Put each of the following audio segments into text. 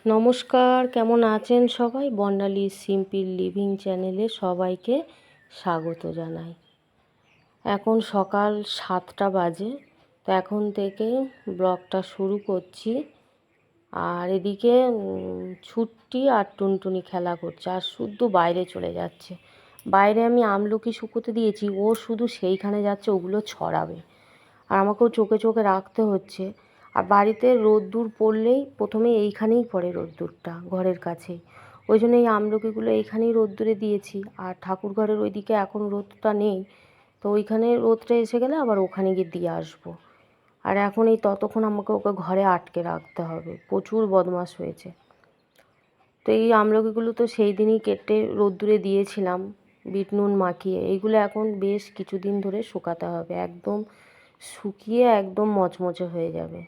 নমস্কার, কেমন আছেন সবাই? বর্ণালী সিম্পল লিভিং চ্যানেলে সবাইকে স্বাগত জানাই। এখন সকাল 7টা বাজে, তো এখন থেকে ব্লগটা শুরু করছি। আর এদিকে ছুট্টি আর টুনটুনি খেলা করছে আর শুধু বাইরে চলে যাচ্ছে। বাইরে আমি আমলকি শুকোতে দিয়েছি, ও শুধু সেইখানে যাচ্ছে ওগুলো ছড়াবে, আর আমাকেও চোখে চোখে রাখতে হচ্ছে। আর বাড়িতে রোদ্দুর পড়লেই প্রথমে এইখানেই পড়ে রোদ্দুরটা, ঘরের কাছেই। ওই জন্য এই আমলকিগুলো এইখানেই রোদ্দুরে দিয়েছি। আর ঠাকুর ঘরের ওইদিকে এখন রোদটা নেই, তো ওইখানে রোদটা এসে গেলে আবার ওখানে গিয়ে দিয়ে আসবো। আর এখন এই ততক্ষণ আমাকে ওকে ঘরে আটকে রাখতে হবে, প্রচুর বদমাশ হয়েছে। তো এই আমলকিগুলো তো সেই দিনই কেটে রোদ্দুরে দিয়েছিলাম বিট নুন মাখিয়ে। এইগুলো এখন বেশ কিছুদিন ধরে শুকাতে হবে, একদম শুকিয়ে একদম মচমচে হয়ে যাবে।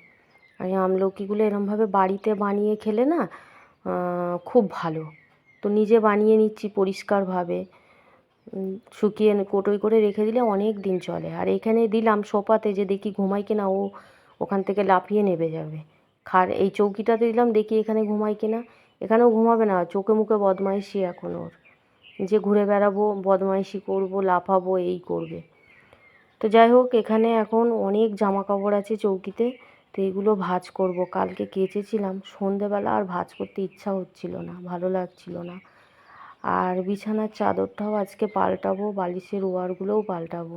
আর এই আমলকিগুলো এরমভাবে বাড়িতে বানিয়ে খেলে না খুব ভালো। তো নিজে বানিয়ে নিচ্ছি পরিষ্কারভাবে, শুকিয়ে কোটোই করে রেখে দিলে অনেক দিন চলে। আর এখানে দিলাম সোফাতে, যে দেখি ঘুমায় কিনা, ও ওখান থেকে লাফিয়ে নেমে যাবে। এই চৌকিটাতে দিলাম, দেখি এখানে ঘুমায় কিনা। এখানেও ঘুমাবে না, চোখে মুখে বদমাইশি এখন ওর, যে ঘুরে বেড়াবো, বদমাইশি করবো, লাফাবো, এই করবে। তো যাই হোক, এখানে এখন অনেক জামা কাপড় আছে চৌকিতে, তো এগুলো ভাঁজ করব। কালকে কেচেছিলাম সন্ধেবেলা, আর ভাঁজ করতে ইচ্ছা হচ্ছিল না, ভালো লাগছিল না। আর বিছানার চাদরটাও আজকে পাল্টাবো, বালিশের ওয়ারগুলোও পাল্টাবো।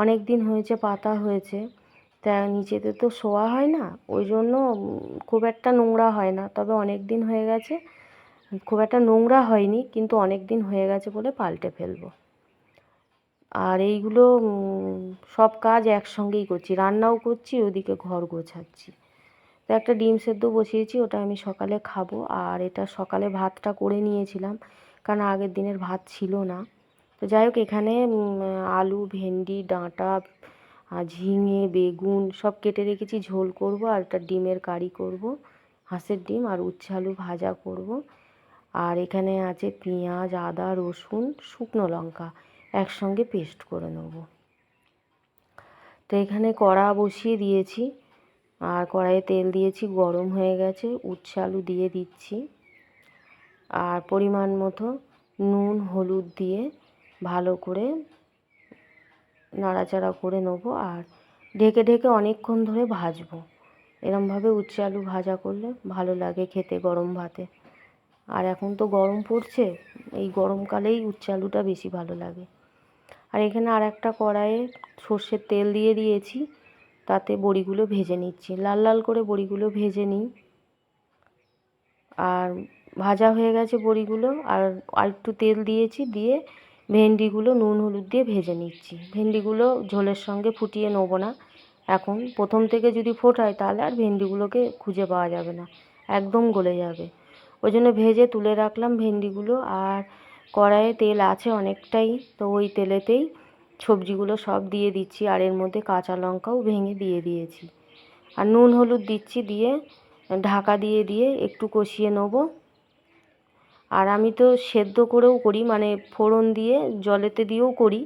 অনেক দিন হয়েছে পাতা হয়েছে, তা নিচেতে তো শোয়া হয় না, ওই জন্য খুব একটা নোংরা হয় না। তবে অনেক দিন হয়ে গেছে, খুব একটা নোংরা হয়নি, কিন্তু অনেক দিন হয়ে গেছে বলে পাল্টে ফেলবো। আর এইগুলো সব কাজ একসঙ্গেই করছি, রান্নাও করছি, ওদিকে ঘর গোছাচ্ছি। তো একটা ডিম সেদ্ধ বসিয়েছি, ওটা আমি সকালে খাবো। আর এটা সকালে ভাতটা করে নিয়েছিলাম, কারণ আগের দিনের ভাত ছিল না। তো যাই হোক, এখানে আলু, ভেন্ডি, ডাঁটা, ঝিঙে, বেগুন সব কেটে রেখেছি, ঝোল করব। আর একটা ডিমের কারি করব, হাঁসের ডিম, আর উচ্ছে আলু ভাজা করব। আর এখানে আছে পেঁয়াজ, আদা, রসুন, শুকনো লঙ্কা একসঙ্গে পেস্ট করে নেব। তো এখানে কড়া বসিয়ে দিয়েছি, আর কড়াইয়ে তেল দিয়েছি, গরম হয়ে গেছে, উচ্ছে আলু দিয়ে দিচ্ছি। আর পরিমাণ মতো নুন, হলুদ দিয়ে ভালো করে নাড়াচাড়া করে নেবো। আর ঢেকে ঢেকে অনেকক্ষণ ধরে ভাজবো। এরমভাবে উচ্ছে আলু ভাজা করলে ভালো লাগে খেতে গরম ভাতে। আর এখন তো গরম পড়ছে, এই গরমকালেই উচ্ছে আলুটা বেশি ভালো লাগে। আর এখানে আর একটা কড়াইয়ে সর্ষের তেল দিয়ে দিয়েছি, তাতে বড়িগুলো ভেজে নিচ্ছি, লাল লাল করে বড়িগুলো ভেজে নিই। আর ভাজা হয়ে গেছে বড়িগুলো, আর একটু তেল দিয়েছি, দিয়ে ভেন্ডিগুলো নুন হলুদ দিয়ে ভেজে নিচ্ছি। ভেন্ডিগুলো ঝোলের সঙ্গে ফুটিয়ে নেবো না, এখন প্রথম থেকে যদি ফোটায় তাহলে আর ভেন্ডিগুলোকে খুঁজে পাওয়া যাবে না, একদম গলে যাবে। ওই জন্য ভেজে তুলে রাখলাম ভেন্ডিগুলো। আর কড়াইয়ে তেল আছে অনেকটাই, তো ওই তেলেতেই সবজিগুলো সব দিয়ে দিচ্ছি। আর এর মধ্যে কাঁচা লঙ্কাও ভেঙে দিয়ে দিয়েছি, আর নুন হলুদ দিচ্ছি, দিয়ে ঢাকা দিয়ে দিয়ে একটু কষিয়ে নেবো। আর আমি তো সেদ্ধ করেও করি, মানে ফোড়ন দিয়ে জলেতে দিয়েও করি,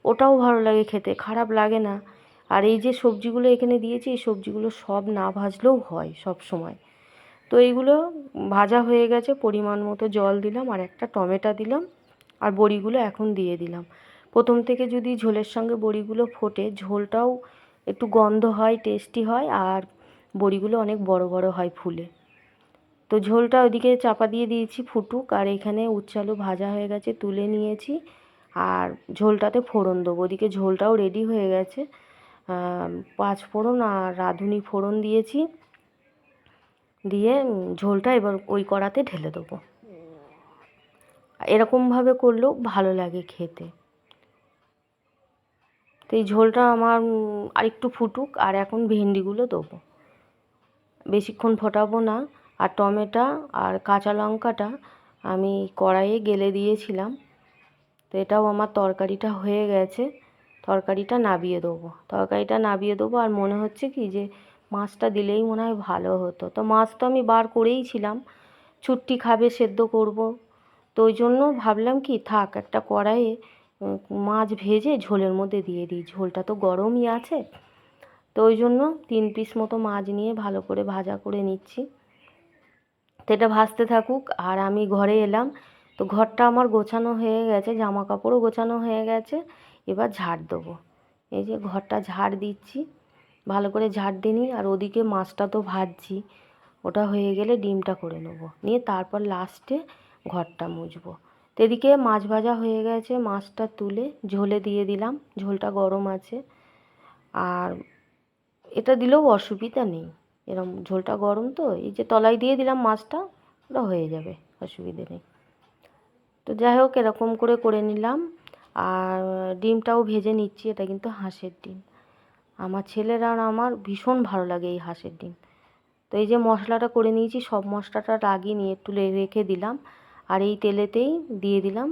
ওটাও ভালো লাগে খেতে, খারাপ লাগে না। আর এই যে সবজিগুলো এখানে দিয়েছি, এই সবজিগুলো সব না ভাজলেও হয় সব সময়। তো এইগুলো ভাজা হয়ে গেছে, পরিমাণ মতো জল দিলাম, আর একটা টমেটো দিলাম, আর বড়িগুলো এখন দিয়ে দিলাম। প্রথম থেকে যদি ঝোলের সঙ্গে বড়িগুলো ফোটে, ঝোলটাও একটু গন্ধ হয়, টেস্টি হয়, আর বড়িগুলো অনেক বড় বড় হয় ফুলে। তো ঝোলটা ওইদিকে চাপা দিয়ে দিয়েছি ফুটুক। আর এখানে উচ্ছে আলু ভাজা হয়ে গেছে, তুলে নিয়েছি। আর ঝোলটাতে ফোড়ন দেবো, ওদিকে ঝোলটাও রেডি হয়ে গেছে। পাঁচ ফোড়ন আর রাঁধুনি ফোড়ন দিয়েছি, দিয়ে ঝোলটা এবার ওই কড়াতে ঢেলে দেবো। এরকমভাবে করলেও ভালো লাগে খেতে। তো এই ঝোলটা আমার আরেকটু ফুটুক, আর এখন ভেন্ডিগুলো দেবো, বেশিক্ষণ ফোটাবো না। আর টমেটো আর কাঁচা লঙ্কাটা আমি কড়াইয়ে গেলে দিয়েছিলাম। তো এটাও আমার তরকারিটা হয়ে গেছে, তরকারিটা নাবিয়ে দেবো, তরকারিটা নাবিয়ে দেবো। আর মনে হচ্ছে কি যে মাছটা দিলেই মনে হয় ভালো হতো। তো মাছ তো আমি বার করেইছিলাম, ছুট্টি খাবে, সেদ্ধ করব। তো ওই জন্য ভাবলাম কি থাক, একটা কড়াইয়ে মাছ ভেজে ঝোলের মধ্যে দিয়ে দিই, ঝোলটা তো গরমই আছে। তো ওই জন্য 3 পিস মতো মাছ নিয়ে ভালো করে ভাজা করে নিচ্ছি। তো এটা ভাজতে থাকুক আর আমি ঘরে এলাম। তো ঘরটা আমার গোছানো হয়ে গেছে, জামা কাপড়ও গোছানো হয়ে গেছে। এবার ঝাড় দেবো। এই যে ঘরটা ঝাড় দিচ্ছি, ভালো করে ঝাড় দিয়ে নিই। আর ওদিকে মাছটা তো ভাজছি, ওটা হয়ে গেলে ডিমটা করে নেবো, নিয়ে তারপর লাস্টে ঘরটা মুছবো। তো এদিকে মাছ ভাজা হয়ে গেছে, মাছটা তুলে ঝোলে দিয়ে দিলাম, ঝোলটা গরম আছে। আর এটা দিলেও অসুবিধা নেই, এরম ঝোলটা গরম তো, এই যে তলায় দিয়ে দিলাম মাছটা, ওটা হয়ে যাবে, অসুবিধে নেই। তো যাই হোক, এরকম করে করে নিলাম। আর ডিমটাও ভেজে নিচ্ছি, এটা কিন্তু হাঁসের ডিম। আমার ছেলের আর আমার ভীষণ ভালো লাগে এই হাঁসের ডিম। তো এই যে মশলাটা করে নিয়েছি, সব মশলাটা লাগিয়ে নিয়ে একটু রেখে দিলাম। আর এই তেলেতেই দিয়ে দিলাম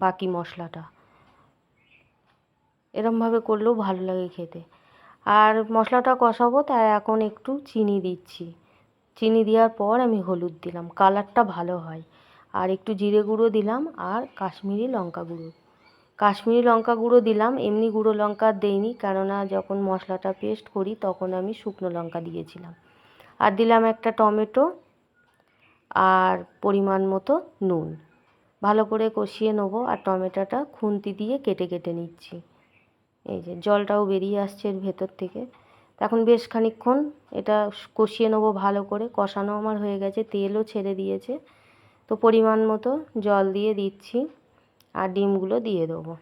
বাকি মশলাটা। এরমভাবে করলেও ভালো লাগে খেতে। আর মশলাটা কষাবো, তাই এখন একটু চিনি দিচ্ছি। চিনি দেওয়ার পর আমি হলুদ দিলাম, কালারটা ভালো হয়। আর একটু জিরে গুঁড়ো দিলাম আর কাশ্মীরি লঙ্কা গুঁড়ো। কাশ্মীরি লঙ্কা গুঁড়ো দিলাম, এমনি গুঁড়ো লঙ্কা দেইনি, কেননা যখন মশলাটা পেস্ট করি তখন আমি শুকনো লঙ্কা দিয়েছিলাম। আর দিলাম একটা টমেটো আর পরিমাণ মতো নুন। ভালো করে কষিয়ে নেবো। আর টমেটোটা খুন্তি দিয়ে কেটে কেটে নিচ্ছি। এই যে জলটাও বেরিয়ে আসছে এর ভেতর থেকে। এখন বেশ খানিকক্ষণ এটা কষিয়ে নেবো ভালো করে। কষানো আমার হয়ে গেছে, তেলও ছেড়ে দিয়েছে। তো পরিমাণ মতো জল দিয়ে দিচ্ছি আর ডিমগুলো দিয়ে দেবো।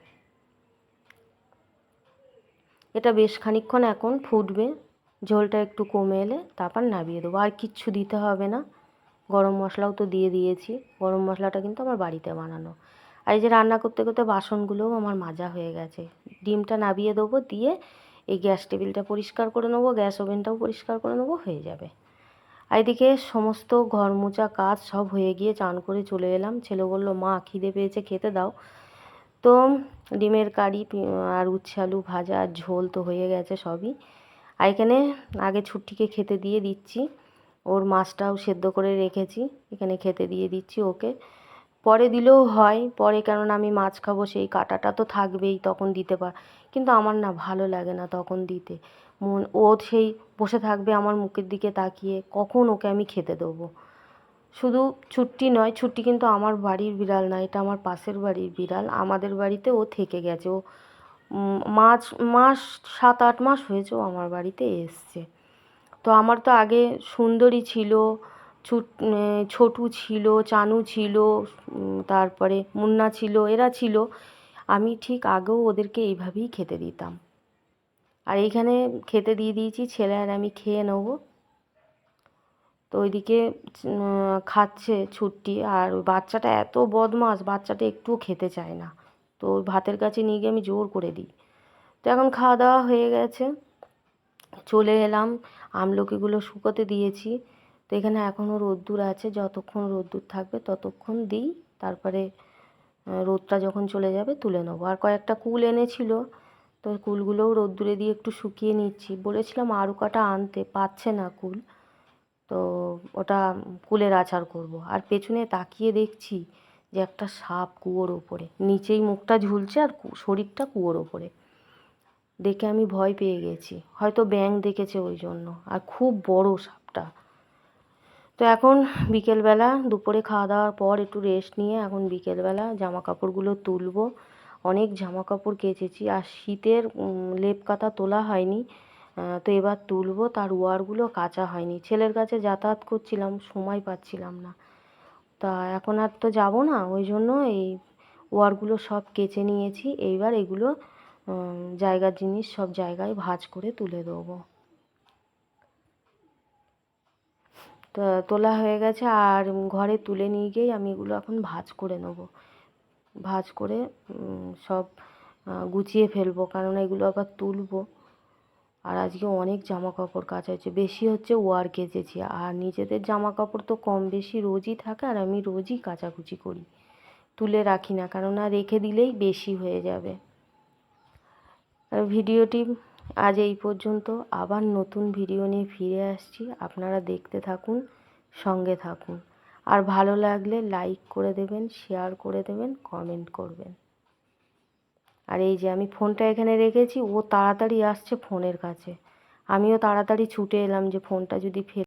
এটা বেশ খানিকক্ষণ এখন ফুটবে, ঝোলটা একটু কমে এলে তারপর নামিয়ে দেবো। আর কিচ্ছু দিতে হবে না, গরম মশলাও তো দিয়ে দিয়েছি। গরম মশলাটা কিন্তু আমার বাড়িতে বানানো। আর এই যে রান্না করতে করতে বাসনগুলোও আমার মাজা হয়ে গেছে। ডিমটা নামিয়ে দেবো, দিয়ে এই গ্যাস টেবিলটা পরিষ্কার করে নেবো, গ্যাস ওভেনটাও পরিষ্কার করে নেবো, হয়ে যাবে। আর এদিকে সমস্ত ঘর মোছা কাজ সব হয়ে গিয়ে চান করে চলে এলাম। ছেলে বলল, মা খিদে পেয়েছে, খেতে দাও। তো ডিমের কারি আর উচ্ছে আলু ভাজা আর ঝোল তো হয়ে গেছে সবই। আর এখানে আগে ছুট্টিকে খেতে দিয়ে দিচ্ছি, ওর মাছটাও সেদ্ধ করে রেখেছি, এখানে খেতে দিয়ে দিচ্ছি ওকে। পরে দিলেও হয়, পরে, কেননা আমি মাছ খাবো, সেই কাঁটাটা তো থাকবেই, তখন দিতে কিন্তু আমার না ভালো লাগে না তখন দিতে। ও সেই বসে থাকবে আমার মুখের দিকে তাকিয়ে, কখন ওকে আমি খেতে দেবো। শুধু ছুট্টি নয়, ছুট্টি কিন্তু আমার বাড়ির বিড়াল না, এটা আমার পাশের বাড়ির বিড়াল। আমাদের বাড়িতে ও থেকে গেছে, ও মাস 7-8 মাস হয়েছে ও আমার বাড়িতে এসছে। তো আমার তো আগে সুন্দরী ছিল, ছোটু ছিল, চানু ছিল, তারপরে মুন্না ছিল, এরা ছিল। আমি ঠিক আগেও ওদেরকে এইভাবেই খেতে দিতাম। আর এইখানে খেতে দিয়ে দিয়েছি, ছেলে আর আমি খেয়ে নেবো। তো ওইদিকে খাচ্ছে ছুট্টি। আর ওই বাচ্চাটা এত বদমাশ, বাচ্চাটা একটুও খেতে চায় না। তো ওই ভাতের কাছে নিয়ে গিয়ে আমি জোর করে দিই। তো এখন খাওয়া দাওয়া হয়ে গেছে, চলে এলাম। আমলকিগুলো শুকোতে দিয়েছি। তো এখানে এখনও রোদ্দুর আছে, যতক্ষণ রোদ্দুর থাকবে ততক্ষণ দিই, তারপরে রোদটা যখন চলে যাবে তুলে নেবো। আর কয়েকটা কুল এনেছিল, তো কুলগুলোও রোদ্দুরে দিয়ে একটু শুকিয়ে নিচ্ছি। বলেছিলাম আরও কটা আনতে, পাচ্ছে না কুল, তো ওটা কুলের আচার করব। আর পেছনে তাকিয়ে দেখছি যে একটা সাপ কুয়োর ওপরে, নিচেই মুখটা ঝুলছে আর শরীরটা কুয়োর ওপরে। দেখে আমি ভয় পেয়ে গেছি, হয়তো ব্যাঙ দেখেছে ওই জন্য, আর খুব বড় সাপটা। তো এখন বিকেলবেলা, দুপুরে খাওয়া দাওয়ার পর একটু রেস্ট নিয়ে এখন বিকেলবেলা জামা কাপড়গুলো তুলবো। অনেক জামা কাপড় কেচেছি, আর শীতের লেপ কাতা তোলা হয়নি। তো এবার তুলবো, তার ওয়ারগুলো কাচা হয়নি। ছেলের কাছে যাতায়াত করছিলাম, সময় পাচ্ছিলাম না। তা এখন আর তো যাবো না, ওই জন্য এই ওয়ারগুলো সব কেচে নিয়েছি। এইবার এগুলো জায়গার জিনিস সব জায়গায় ভাঁজ করে তুলে দেবো। তো তোলা হয়ে গেছে, আর ঘরে তুলে নিয়ে গিয়েই আমি এগুলো এখন ভাঁজ করে নেবো। ভাঁজ করে সব গুছিয়ে ফেলবো, কারণ এগুলো আবার তুলবো। আর আজকে অনেক জামা কাপড় কাচা হয়েছে, বেশি হচ্ছে ওয়ার কেচেছি। আর নিজেদের জামা কাপড় তো কম বেশি রোজই থাকে, আর আমি রোজই কাচাকুচি করি, তুলে রাখি না, কেননা রেখে দিলেই বেশি হয়ে যাবে। আর ভিডিওটি আজ এই পর্যন্ত, আবার নতুন ভিডিও নিয়ে ফিরে আসছি। আপনারা দেখতে থাকুন, সঙ্গে থাকুন। আর ভালো লাগলে লাইক করে দেবেন, শেয়ার করে দেবেন, কমেন্ট করবেন। আর এই যে আমি ফোনটা এখানে রেখেছি, ও তাড়াতাড়ি আসছে ফোনের কাছে, আমিও তাড়াতাড়ি ছুটে এলাম যে ফোনটা যদি